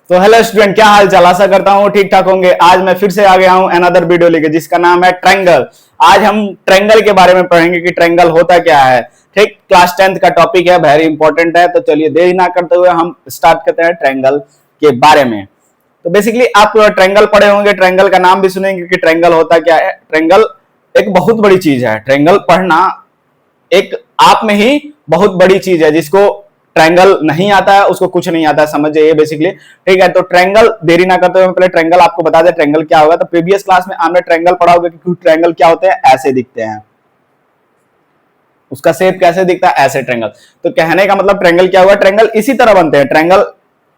तो hello student, क्या हाल चाल? आशा करता हूँ ठीक ठाक होंगे। आज मैं फिर से आ गया हूँ अनदर वीडियो लेके, जिसका नाम है ट्रायंगल। आज हम ट्रायंगल के बारे में पढ़ेंगे कि ट्रायंगल होता क्या है। ठीक, क्लास 10th का टॉपिक है, वेरी इंपॉर्टेंट है। तो चलिए देरी ना करते हुए हम स्टार्ट करते हैं ट्रायंगल के बारे में। तो बेसिकली आप ट्रायंगल पढ़े होंगे, ट्रायंगल का नाम भी सुनेंगे कि ट्रायंगल होता क्या है। ट्रायंगल एक बहुत बड़ी चीज है। ट्रायंगल पढ़ना एक आप में ही बहुत बड़ी चीज है। जिसको ट्रायंगल नहीं आता है उसको कुछ नहीं आता है, समझ जाइए बेसिकली। ठीक है, तो ट्रायंगल, देरी ना करते हुए पहले ट्रायंगल आपको बता दे ट्रायंगल क्या होगा। तो प्रीवियस क्लास में हमने ट्रायंगल पढ़ा होगा कि ट्रायंगल क्या होते हैं, ऐसे दिखते हैं। उसका शेप कैसे दिखता है, ऐसे ट्रायंगल। तो कहने का मतलब ट्रायंगल क्या हुआ, ट्रायंगल इसी तरह बनते हैं। ट्रायंगल,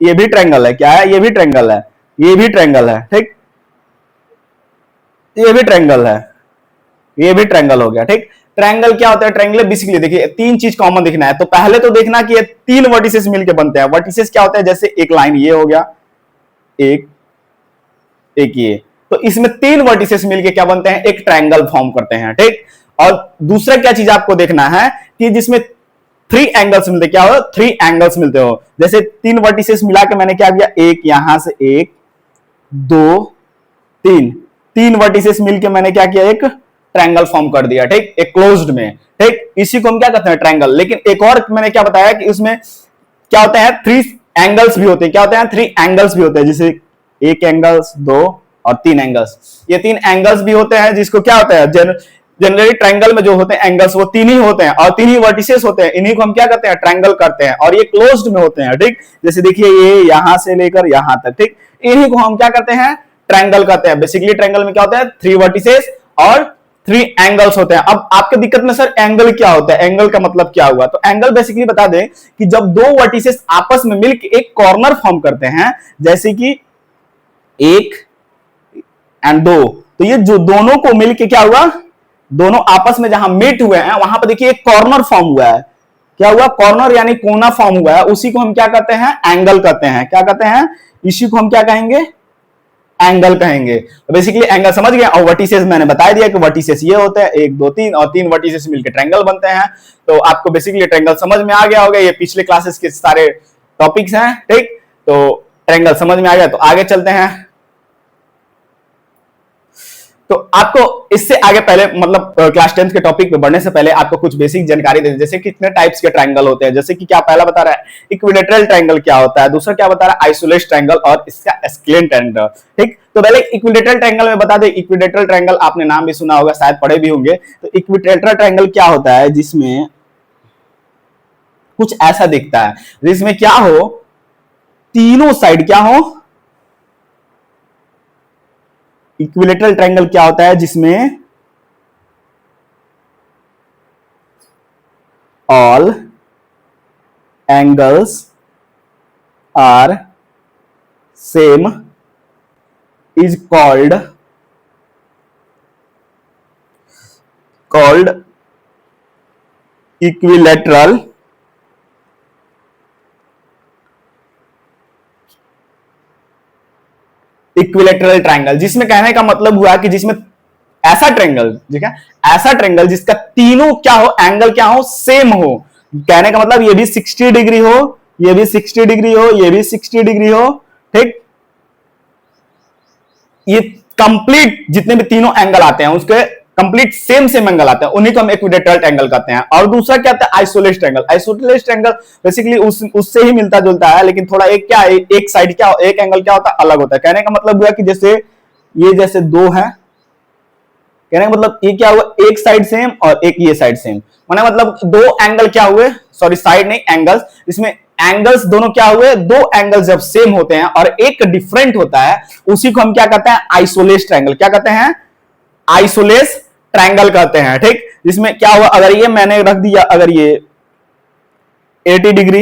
ये भी ट्रायंगल है, क्या है, ये भी ट्रायंगल है, ये भी ट्रायंगल है। ठीक, ये भी ट्रायंगल है, ये भी ट्रायंगल हो गया। ठीक, ट्रायंगल क्या होता है, ट्रायंगल बेसिकली देखिए तीन चीज कॉमन दिखना है। तो पहले तो देखना कि ये तीन वर्टिसेस मिलके बनते हैं। वर्टिसेस क्या होता है, जैसे एक लाइन ये हो गया, एक एक ये, तो इसमें तीन वर्टिसेस मिलके क्या बनते हैं, एक ट्रायंगल फॉर्म करते हैं। ठीक, और दूसरा क्या चीज आपको देखना है कि जिसमें थ्री एंगल्स मिलते, क्या हो, थ्री एंगल्स मिलते हो। जैसे तीन वर्टिसेस मिला के मैंने क्या किया, एक यहां से, एक दो तीन, तीन वर्टिसेस मिलके मैंने क्या किया, एक ट्रायंगल फॉर्म कर दिया। ठीक, एक क्लोज्ड में। ठीक, इसी को हम क्या कहते हैं, ट्रायंगल। लेकिन एक और मैंने क्या बताया कि उसमें क्या होते हैं, थ्री एंगल्स भी होते हैं। क्या होते हैं, थ्री एंगल्स भी होते हैं। जैसे एक एंगल्स, दो और तीन एंगल्स, ये तीन एंगल्स भी होते हैं। जिसको क्या होता है, जनरली ट्रायंगल में जो होते हैं एंगल्स वो तीन ही होते हैं और तीन ही वर्टिसेस होते हैं। इन्हीं को हम क्या कहते हैं, ट्रायंगल करते हैं। और ये क्लोज्ड में होते हैं। ठीक, जैसे देखिए ये यहां से लेकर यहां तक। ठीक, इन्हीं को हम क्या करते हैं, ट्रायंगल कहते हैं। बेसिकली ट्रायंगल में क्या होता है, थ्री वर्टिसेस और थ्री एंगल्स होते हैं। अब आपके दिक्कत में सर एंगल क्या होता है, एंगल का मतलब क्या हुआ। तो एंगल बेसिकली बता दें कि जब दो वर्टिसेस आपस में मिलकर एक कॉर्नर फॉर्म करते हैं, जैसे कि एक एंड दो, तो ये जो दोनों को मिलकर क्या हुआ, दोनों आपस में जहां मीट हुए हैं वहां पर देखिए एक कॉर्नर फॉर्म हुआ है। क्या हुआ, कॉर्नर यानी कोना फॉर्म हुआ है। उसी को हम क्या कहते हैं, एंगल कहते हैं। क्या कहते हैं, इसी को हम क्या कहेंगे, एंगल कहेंगे। तो बेसिकली एंगल समझ गए। और वर्टिसेस मैंने बता दिया कि वर्टिसेस ये होते हैं, एक दो तीन, और तीन वर्टिसेस मिलकर ट्रायंगल बनते हैं। तो आपको बेसिकली ट्रायंगल समझ में आ गया होगा। ये पिछले क्लासेस के सारे टॉपिक्स हैं। ठीक, तो ट्रायंगल समझ में आ गया, तो आगे चलते हैं। तो आपको इससे आगे पहले मतलब क्लास 10th के टॉपिक पे बढ़ने से पहले आपको कुछ बेसिक जानकारी दे, जैसे कितने टाइप्स के ट्रायंगल होते हैं। जैसे कि क्या पहला बता रहा है इक्विलेटरल ट्रायंगल क्या होता है, दूसरा क्या बता रहा है आइसोलेट ट्रायंगल, और इसका एस्केलेंट ट्रायंगल। ठीक, तो पहले इक्विलेटरल ट्रायंगल में बता दें। इक्विलेटरल ट्रायंगल आपने नाम भी सुना होगा, शायद पढ़े भी होंगे। तो इक्विलेटरल ट्रायंगल क्या होता है, जिसमें कुछ ऐसा दिखता है, जिसमें क्या हो, तीनों साइड क्या हो। इक्विलेटरल ट्रायंगल क्या होता है, जिसमें all angles are same is called equilateral equilateral triangle. जिसमें कहने का मतलब हुआ कि जिसमें ऐसा ट्रायंगल, ठीक है, ऐसा ट्रायंगल जिसका तीनों क्या हो, एंगल क्या हो, सेम हो। कहने का मतलब ये भी 60 डिग्री हो, ये भी 60 डिग्री हो, ये भी 60 डिग्री हो। ठीक, ये कंप्लीट जितने भी तीनों एंगल आते हैं उसके कंप्लीट सेम सेम एंगल आते हैं, उन्हीं को हम इक्विलेटरल ट्रायंगल कहते हैं। और दूसरा क्या होता है, isolate triangle. Isolate triangle basically उससे ही मिलता जुलता है, लेकिन थोड़ा एक क्या, एक साइड क्या, एक एंगल क्या होता है, अलग होता है। कहने का मतलब हुआ कि जैसे ये जैसे दो है, कहने का मतलब ये क्या हुआ, एक साइड सेम और एक ये साइड सेम। माने मतलब दो एंगल क्या हुए, सॉरी साइड नहीं एंगल्स, इसमें एंगल्स दोनों क्या हुए, दो एंगल्स जब सेम होते हैं और एक डिफरेंट होता है, उसी को हम क्या कहते हैं, आइसोलेट ट्रायंगल। क्या कहते हैं, आइसोलेट ट्रायंगल कहते हैं। ठीक, जिसमें क्या हुआ, अगर ये मैंने रख दिया, अगर ये 80 डिग्री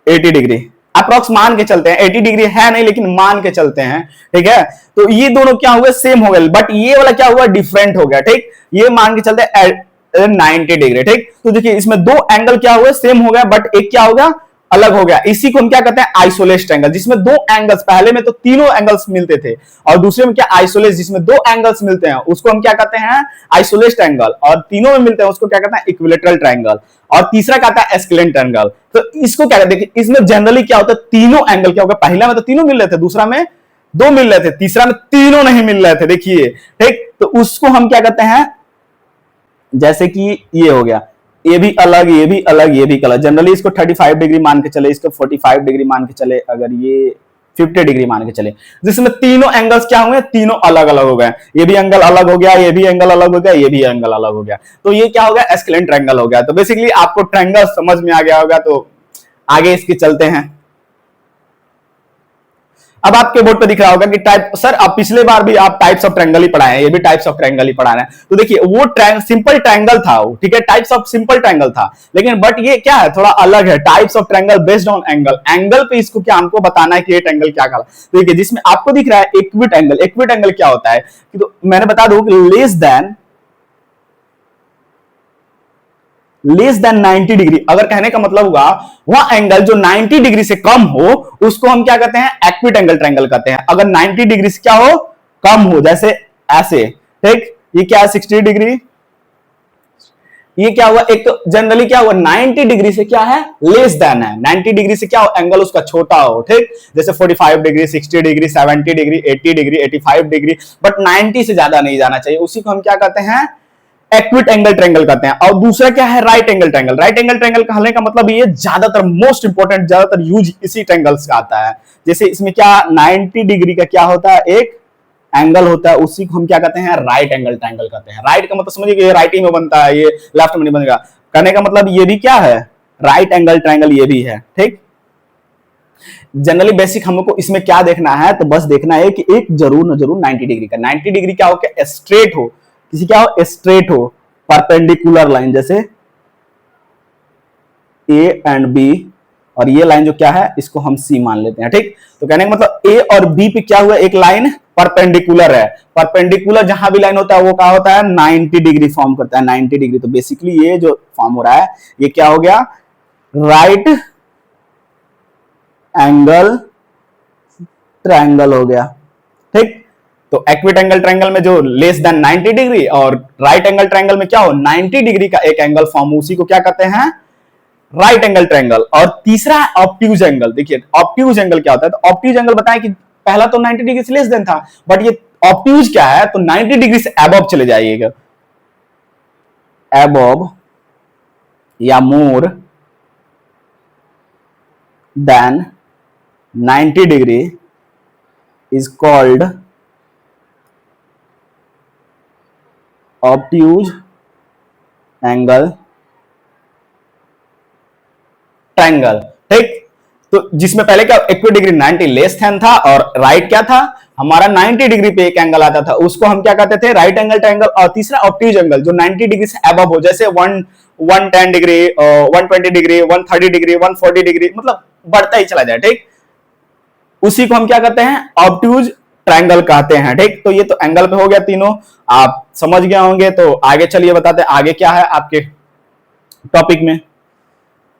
80 डिग्री अप्रोक्स मान के चलते हैं, 80 डिग्री है नहीं लेकिन मान के चलते हैं। ठीक है, तो ये दोनों क्या हुए, सेम हो गए, बट ये वाला क्या हुआ, डिफरेंट हो गया। ठीक, ये मान के चलते हैं 90 डिग्री। ठीक, तो देखिए इसमें दो एंगल क्या हुए, सेम हो गया, बट एक क्या हो गया, अलग हो गया, इसी को हम क्या कहते हैं आइसोलेस ट्रायंगल, जिसमें दो एंगल्स, पहले में तो तीनों एंगल्स मिलते थे और दूसरे में क्या आइसोलेस, जिसमें दो एंगल्स मिलते हैं उसको हम क्या कहते हैं आइसोलेस ट्रायंगल, और तीनों में मिलते हैं उसको क्या कहते हैं इक्विलेटरल ट्रायंगल, और तीसरा क्या आता है एस्केलेंट ट्रायंगल। तो इसको क्या कहते हैं, इसमें जनरली क्या होता है तीनों एंगल क्या होगा, पहला में तो तीनों मिल रहे थे, दूसरा में दो मिल रहे थे, तीसरा में तीनों नहीं मिल रहे थे, देखिए ठीक। तो उसको हम क्या कहते हैं, जैसे कि ये हो गया, ये भी अलग, ये भी अलग, ये भी अलग, जनरली इसको 35 डिग्री मान के चले, इसको 45 डिग्री मान के चले, अगर ये 50 डिग्री मान के चले, जिसमें तीनों एंगल्स क्या हुए, तीनों अलग अलग हो गए, ये भी एंगल अलग हो गया, ये भी एंगल अलग हो गया, ये भी एंगल अलग हो गया, तो ये क्या हो गया एस्केलेंट ट्रायंगल हो गया। तो बेसिकली आपको ट्रायंगल समझ में आ गया होगा, तो आगे इसके चलते हैं। अब आपके बोर्ड पे दिख रहा होगा कि टाइप, सर अब पिछले बार भी आप टाइप्स ऑफ ट्रायंगल ही पढ़ाए हैं, ये भी टाइप्स ऑफ ट्रायंगल ही पढ़ा रहे हैं। तो देखिए वो सिंपल ट्रायंगल था वो, ठीक है, टाइप्स ऑफ सिंपल ट्रायंगल था, लेकिन बट ये क्या है थोड़ा अलग है, types of triangle based on angle, angle पे इसको क्या हमको बताना है कि ये ट्रायंगल क्या कहला। तो देखिए जिसमें आपको दिख रहा है इक्विट एंगल, इक्विट एंगल क्या होता है कि तो मैंने बता दूं कि लेस देन 90 डिग्री, अगर कहने का मतलब हुआ वह एंगल जो 90 डिग्री से कम हो उसको हम क्या कहते हैं एक्विट एंगल ट्रायंगल कहते हैं। अगर 90 डिग्री से क्या हो कम हो, जैसे ऐसे, ठीक, ये क्या है 60 डिग्री, ये क्या हुआ एक तो जनरली क्या हुआ 90 डिग्री से क्या है लेस देन है, 90 डिग्री से क्या हो एंगल उसका छोटा हो, ठीक, जैसे 45 degree, 60 degree, 70 degree, 80 degree, 85 degree, but 90 से ज्यादा नहीं जाना चाहिए, उसी को हम क्या कहते हैं एक्विट एंगल ट्रायंगल कहते हैं। और दूसरा क्या है right angle triangle, right angle triangle कहने का मतलब ये ज्यादातर मोस्ट इंपोर्टेंट, ज्यादातर यूज इसी ट्रायंगल्स का आता है। जैसे इसमें क्या 90 डिग्री का क्या होता है एक एंगल होता है, उसी को हम क्या कहते हैं राइट एंगल ट्रायंगल कहते हैं। राइट का मतलब समझिए ये राइट ही में बनता है, ये लेफ्ट में नहीं बनेगा, कहने का मतलब ये भी क्या है राइट एंगल ट्रायंगल ये भी है, ठीक। जनरली बेसिक हम लोग को इसमें क्या देखना है, तो बस देखना है कि एक जरूर न जरूर 90 डिग्री का, 90 डिग्री क्या हो क्या स्ट्रेट हो, किसी क्या हो स्ट्रेट हो, परपेंडिकुलर लाइन, जैसे ए एंड बी, और ये लाइन जो क्या है इसको हम सी मान लेते हैं, ठीक। तो कहने का मतलब ए और बी पे क्या हुआ एक लाइन परपेंडिकुलर है, परपेंडिकुलर जहां भी लाइन होता है वो क्या होता है 90 डिग्री फॉर्म करता है, 90 डिग्री। तो बेसिकली ये जो फॉर्म हो रहा है ये क्या हो गया राइट एंगल ट्रायंगल हो गया, ठीक। तो एक्विट एंगल ट्रायंगल में जो लेस देन 90 डिग्री और राइट एंगल ट्रायंगल में क्या हो 90 डिग्री का एक एंगल फॉर्म, उसी को क्या कहते हैं राइट एंगल ट्रायंगल। और तीसरा ऑब्ट्यूज एंगल, देखिए ऑब्ट्यूज एंगल क्या होता है, तो ऑब्ट्यूज एंगल बताएं कि पहला तो 90 डिग्री से लेस देन था, बट ये ऑब्ट्यूज क्या है तो 90 डिग्री से अबव चले जाइएगा, अबव या more than 90 degree is called obtuse angle triangle, ठीक। तो जिसमें पहले क्या इक्वल डिग्री 90 लेस देन था और राइट क्या था हमारा 90 डिग्री पे एक एंगल आता था, उसको हम क्या कहते थे राइट एंगल ट्रायंगल। और तीसरा ऑब्ट्यूज एंगल जो 90 डिग्री से अबव हो, जैसे 110 डिग्री, 120 डिग्री, 130 डिग्री, 140 डिग्री, मतलब बढ़ता ही चला जाए, ठीक, उसी को हम क्या कहते हैं ऑब्ट्यूज ट्रायंगल कहते हैं, ठीक। तो ये तो एंगल पे हो गया तीनों, आप समझ गए होंगे। तो आगे चलिए बताते हैं आगे क्या है आपके टॉपिक में।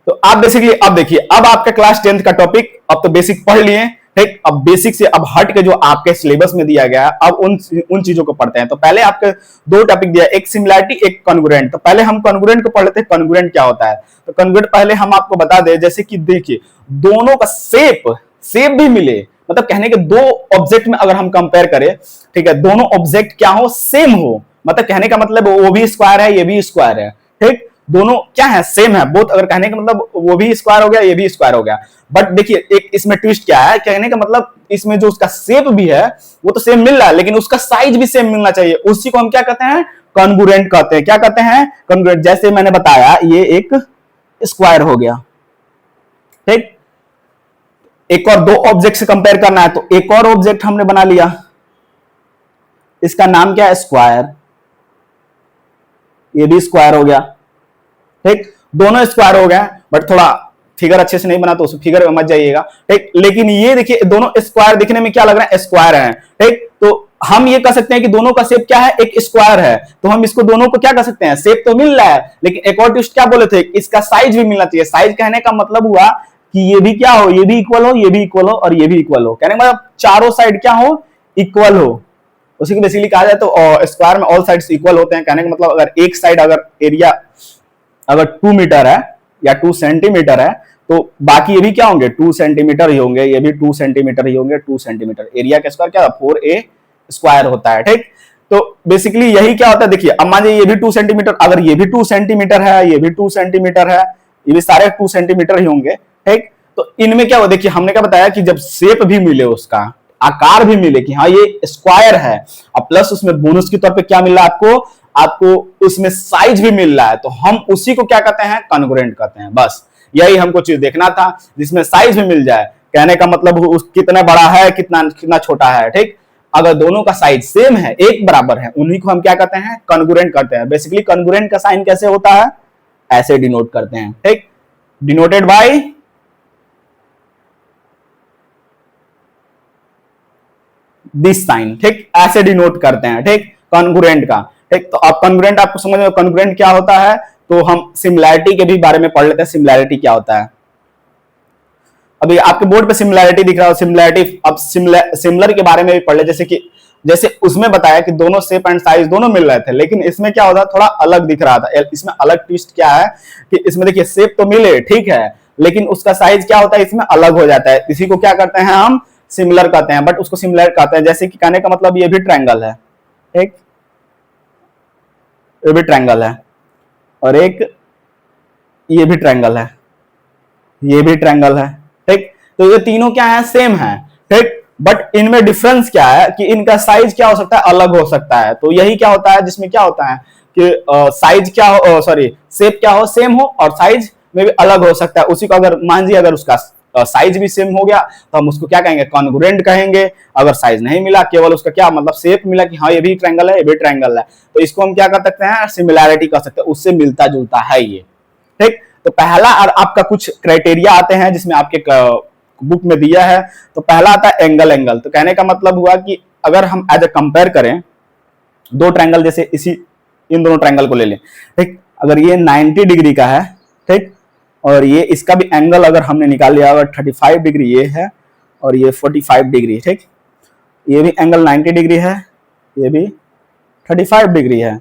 तो आप बेसिकली अब देखिए, अब आपका क्लास 10th का टॉपिक अब तो बेसिक पढ़ लिए, ठीक। अब बेसिक से अब हट के जो आपके सिलेबस में दिया गया है अब उन चीजों को पढ़ते हैं। तो पहले आपके दो टॉपिक दिया, एक सिमिलैरिटी एक कॉन्ग्रुएंट। तो पहले हम कॉन्ग्रुएंट को पढ़ लेते हैं, कॉन्ग्रुएंट क्या होता है। तो कॉन्ग्रुएंट पहले हम आपको बता दें, जैसे कि देखिए दोनों का शेप भी मिले, मतलब कहने के दो ऑब्जेक्ट में अगर हम कंपेयर करें, ठीक है, दोनों ऑब्जेक्ट क्या हो सेम हो, मतलब कहने का मतलब वो भी स्क्वायर है ये भी स्क्वायर है, ठीक, दोनों क्या है सेम है बोथ, अगर कहने का मतलब वो भी स्क्वायर हो गया ये भी स्क्वायर हो गया। बट देखिए एक इसमें ट्विस्ट क्या है, कहने का मतलब इसमें जो उसका शेप भी है वो तो सेम मिल रहा है लेकिन उसका साइज भी सेम मिलना चाहिए, उसी को हम क्या कहते हैं कॉन्ग्रुएंट कहते हैं। क्या कहते हैं कॉन्ग्रुएंट। जैसे मैंने बताया ये एक स्क्वायर हो गया, ठीक, एक और दो ऑब्जेक्ट से कंपेयर करना है तो एक और ऑब्जेक्ट हमने बना लिया, इसका नाम क्या है स्क्वायर, ये भी स्क्वायर हो गया, ठीक, दोनों स्क्वायर हो गए। बट थोड़ा फिगर अच्छे से नहीं बना तो उस फिगर में मत जाइएगा, ठीक। लेकिन ये देखिए दोनों स्क्वायर दिखने में क्या लग रहा है स्क्वायर है, ठीक। तो हम ये कह सकते हैं कि दोनों का शेप क्या है एक स्क्वायर है, तो हम इसको दोनों को क्या कह सकते हैं शेप तो मिल रहा है लेकिन एक और ट्विस्ट क्या बोले थे इसका साइज भी मिलना चाहिए। साइज कहने का मतलब हुआ कि ये भी क्या हो, ये भी इक्वल हो, ये भी इक्वल हो और ये भी इक्वल हो। कहने का मतलब चारों साइड क्या हो, इक्वल हो। उसी को बेसिकली कहा जाए तो स्क्वायर में ऑल साइड्स इक्वल होते हैं। कहने का मतलब अगर एक साइड अगर एरिया अगर 2 मीटर है या 2 सेंटीमीटर है तो बाकी ये भी क्या होंगे, 2 सेंटीमीटर ही होंगे, ये भी 2 सेंटीमीटर ही होंगे। 2 सेंटीमीटर एरिया का स्क्वायर क्या 4a स्क्वायर होता है। ठीक, तो बेसिकली यही क्या होता है, देखिए अब मान लीजिए ये भी 2 सेंटीमीटर, अगर ये भी 2 सेंटीमीटर है, ये भी 2 सेंटीमीटर है, ये भी सारे 2 सेंटीमीटर ही होंगे। ठीक, तो इनमें क्या हो, देखिए हमने क्या बताया कि जब शेप भी मिले, उसका आकार भी मिले कि हाँ ये स्क्वायर है, और प्लस उसमें बोनस के तौर पे क्या मिल रहा है आपको, आपको उसमें साइज भी मिल रहा है, तो हम उसी को क्या कहते हैं, कॉन्ग्रुएंट कहते हैं। बस यही हमको चीज देखना था, जिसमें साइज भी मिल जाए। कहने का मतलब कितना बड़ा है, कितना कितना छोटा है। ठीक, अगर दोनों का साइज सेम है, एक बराबर है, उन्हीं को हम क्या कहते हैं, कॉन्ग्रुएंट कहते हैं। बेसिकली कॉन्ग्रुएंट का साइन कैसे होता है, ऐसे डिनोट करते हैं। ठीक, डिनोटेड बाय दिस साइन। ठीक, ऐसे डिनोट करते हैं। ठीक, कॉन्ग्रुएंट का। ठीक, तो अब कॉन्ग्रुएंट आपको समझ में, कॉन्ग्रुएंट क्या होता है, तो हम सिमिलैरिटी के भी बारे में पढ़ लेते हैं। सिमिलैरिटी क्या होता है, अभी आपके बोर्ड पे सिमिलैरिटी दिख रहा है, सिमिलैरिटी। अब सिमिलर के बारे में भी पढ़ ले, जैसे उसमें बताया कि दोनों शेप एंड साइज दोनों मिल रहे थे, लेकिन इसमें क्या होता है, थोड़ा अलग दिख रहा था। इसमें अलग ट्विस्ट क्या है कि इसमें देखिए शेप तो मिले, ठीक है, लेकिन उसका साइज क्या होता है, इसमें अलग हो जाता है। इसी को क्या करते हैं हम, सिमिलर कहते हैं, बट उसको सिमिलर कहते हैं। जैसे कि कहने का मतलब ये भी ट्रायंगल है, ठीक, ये भी ट्रायंगल है, और एक ये भी ट्रायंगल है, ये भी ट्रायंगल है। ठीक, तो ये तीनों क्या है, सेम है। ठीक, बट इनमें डिफरेंस क्या है कि इनका साइज क्या हो सकता है, अलग हो सकता है। तो यही क्या होता है, जिसमें क्या होता है कि साइज क्या हो, सॉरी शेप क्या हो, सेम हो, और साइज में भी अलग हो सकता है। उसी को अगर मान लीजिए अगर उसका साइज भी सेम हो गया तो हम उसको क्या कहेंगे, कॉन्ग्रुएंट कहेंगे। अगर साइज नहीं मिला, केवल उसका क्या मतलब शेप मिला कि हाँ ये भी ट्रायंगल है, ये भी ट्रायंगल है, तो इसको हम क्या कर सकते हैं, सिमिलैरिटी कर सकते हैं, उससे मिलता जुलता है ये। ठीक, तो पहला और आपका कुछ क्राइटेरिया आते हैं जिसमें आपके बुक में दिया है। तो पहला आता है एंगल। एंगल तो कहने का मतलब हुआ कि अगर हम एज ए कंपेयर करें दो ट्रायंगल, जैसे इन दोनों ट्रायंगल को ले लें। ठीक, अगर ये 90 डिग्री का है, ठीक, और ये इसका भी एंगल अगर हमने निकाल लिया, अगर 35 डिग्री ये है और ये 45 डिग्री, ठीक, ये भी एंगल 90 डिग्री है, ये भी 35 डिग्री है,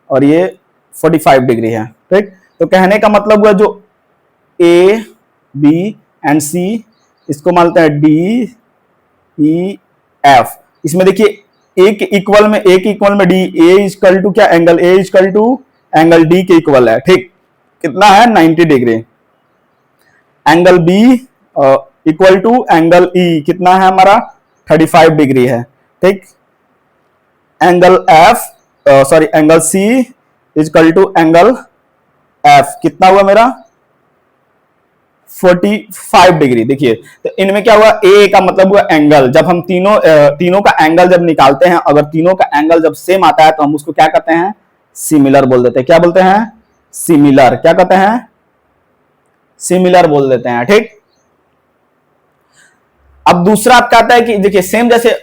और ये 45 डिग्री है। ठीक, तो कहने का मतलब हुआ जो ए बी एंड सी, इसको मानते हैं डी ई एफ। इसमें देखिए एक इक्वल में डी, ए इक्वल टू क्या, angle A equal to angle D के इक्वल है। ठीक, कितना है, 90 degree. Angle B equal to angle E कितना है हमारा, 35 डिग्री है। ठीक, angle F sorry angle C equal to angle F कितना हुआ मेरा, 45 डिग्री। देखिए तो इनमें क्या हुआ, ए का मतलब हुआ एंगल। जब हम तीनों का एंगल जब निकालते हैं, अगर तीनों का एंगल जब सेम आता है तो हम उसको क्या कहते हैं, सिमिलर बोल देते हैं। क्या बोलते हैं, सिमिलर। क्या कहते हैं, सिमिलर बोल देते हैं। ठीक, अब दूसरा आपका आता है कि देखिए सेम जैसे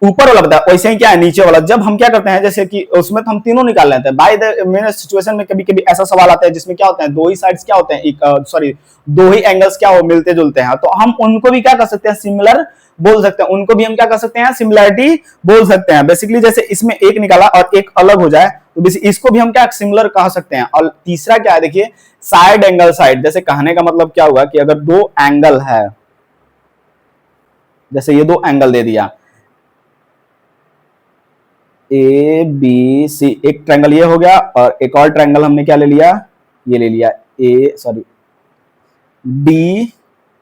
ऊपर वाला बताया वैसे ही क्या है नीचे वाला। जब हम क्या करते हैं, जैसे कि उसमें तो हम तीनों निकाल लेते हैं। बाय द मेरे सिचुएशन में कभी कभी ऐसा सवाल आता है जिसमें क्या होता है, दो ही साइड्स क्या होते हैं, सॉरी दो ही एंगल्स क्या हो, मिलते जुलते हैं, तो हम उनको भी क्या कर सकते हैं, सिमिलर बोल सकते हैं। उनको भी हम क्या कर सकते हैं, सिमिलैरिटी बोल सकते हैं। बेसिकली जैसे इसमें एक निकाला और एक अलग हो जाए तो इसको भी हम क्या सिमिलर कह सकते हैं। और तीसरा क्या है, देखिए साइड एंगल साइड। जैसे कहने का मतलब क्या हुआ कि अगर दो एंगल है, जैसे ये दो एंगल दे दिया ए बी सी, एक ट्रायंगल ये हो गया और एक और ट्रायंगल हमने क्या ले लिया, ये ले लिया डी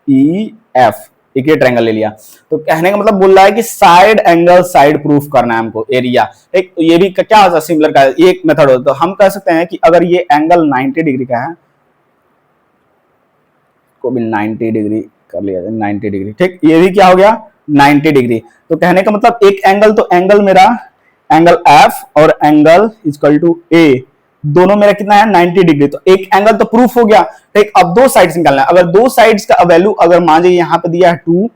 ई एफ, एक ये ट्रायंगल ले लिया। तो कहने का मतलब बोल रहा है कि साइड एंगल साइड प्रूफ करना है हमको, एरिया। एक तो ये भी क्या होता है, सिमिलर का ये एक मेथड होता है। तो हम कह सकते हैं कि अगर ये एंगल 90 डिग्री का है, को भी 90 डिग्री कर लिया जाए, 90 डिग्री। ठीक, ये भी क्या हो गया, 90 डिग्री। तो कहने का मतलब एक एंगल, तो एंगल मेरा एंगल एफ और एंगल इक्वल टू ए, दोनों मेरा कितना है, 90 डिग्री। तो एक एंगल तो प्रूफ हो गया। ठीक, अब दो साइड्स निकालना है। अगर दो साइड्स का वैल्यू अगर मान लीजिए यहाँ पे दिया है 2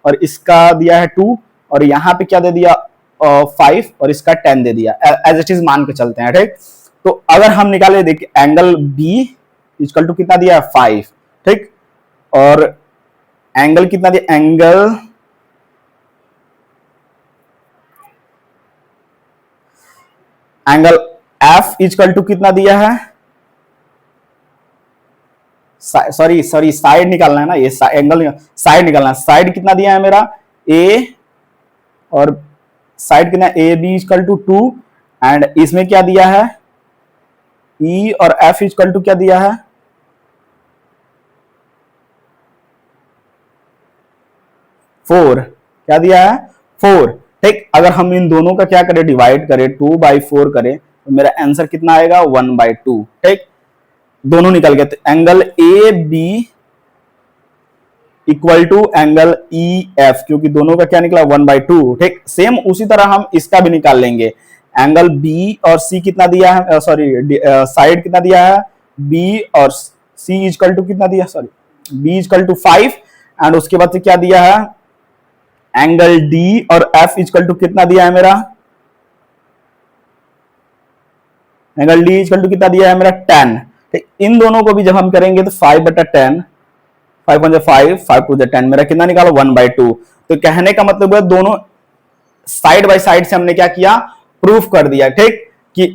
और इसका दिया है 2 और यहाँ पे क्या दे दिया 5 और इसका 10 दे दिया, एज इट इज मान के चलते हैं। ठीक, तो अगर हम निकाले देखिए एंगल बी इक्वल टू कितना दिया है 5, ठीक, और एंगल कितना दिया, एंगल एफ इजकल टू कितना दिया है, सॉरी साइड निकालना है ना, ये एंगल साइड निकालना है, साइड कितना दिया है मेरा ए, और साइड कितना A B equal to 2, and इसमें क्या दिया है ई, और एफ इजकल टू क्या दिया है 4, क्या दिया है 4। ठीक, अगर हम इन दोनों का क्या करें, डिवाइड करें, 2/4 करें, तो मेरा आंसर कितना आएगा 1/2। ठीक, दोनों निकल गए, तो angle A B equal to angle E F, क्योंकि दोनों का क्या निकला 1/2। ठीक, सेम उसी तरह हम इसका भी निकाल लेंगे, एंगल बी और सी कितना दिया है, सॉरी साइड कितना दिया है बी, और सी इजकल टू कितना दिया, sorry B equal to 5, and उसके बाद से क्या दिया है एंगल डी, और एफ इजकल टू कितना दिया है मेरा, एंगल डी इजकल टू कितना दिया है मेरा 10। ठीक, इन दोनों को भी जब हम करेंगे तो 5/10, 5 1 5, 5 2 10, मेरा कितना निकाला 1/2। तो कहने का मतलब है दोनों साइड बाय साइड से हमने क्या किया, प्रूफ कर दिया। ठीक, कि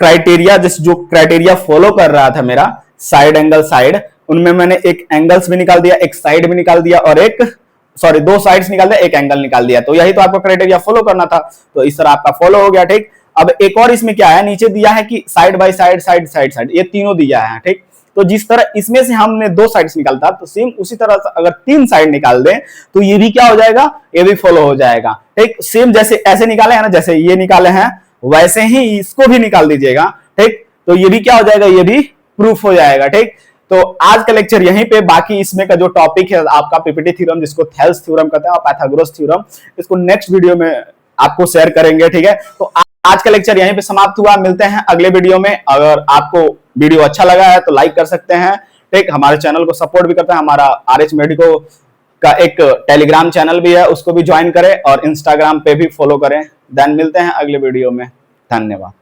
क्राइटेरिया, जो क्राइटेरिया फॉलो कर रहा था मेरा साइड एंगल साइड, उनमें मैंने एक एंगल्स भी निकाल दिया, एक साइड भी निकाल दिया, और एक सॉरी 2 साइड्स निकाल दिया, एक एंगल निकाल दिया। तो यही तो आपको क्राइटेरिया फॉलो करना था, तो इस तरह आपका फॉलो हो गया। ठीक, अब एक और इसमें क्या है, नीचे दिया है कि side by side, side side side, ये तीनों दिया है। ठीक, तो जिस तरह इसमें से हमने 2 साइड्स निकालता, तो सेम उसी तरह से अगर 3 साइड निकाल दें तो ये भी क्या हो जाएगा, ये भी फॉलो हो जाएगा। ठीक, सेम जैसे ऐसे निकाले हैं ना, जैसे ये निकाले हैं वैसे ही इसको भी निकाल दीजिएगा। ठीक, तो ये भी क्या हो जाएगा, ये भी प्रूफ हो जाएगा। ठीक, तो आज का लेक्चर यहीं पे, बाकी इसमें का जो टॉपिक है आपका पीपीटी थ्योरम, जिसको थेल्स थ्योरम कहते हैं, और पाइथागोरस थ्योरम, इसको नेक्स्ट वीडियो में आपको शेयर करेंगे। ठीक है, तो आज का लेक्चर यहीं पे समाप्त हुआ, मिलते हैं अगले वीडियो में। अगर आपको वीडियो अच्छा लगा है तो लाइक कर सकते हैं। ठीक, हमारे चैनल को सपोर्ट भी करते हैं, हमारा RH मेडिको का एक टेलीग्राम चैनल भी है, उसको भी ज्वाइन करें, और इंस्टाग्राम पे भी फॉलो करें। देन मिलते हैं अगले वीडियो में, धन्यवाद।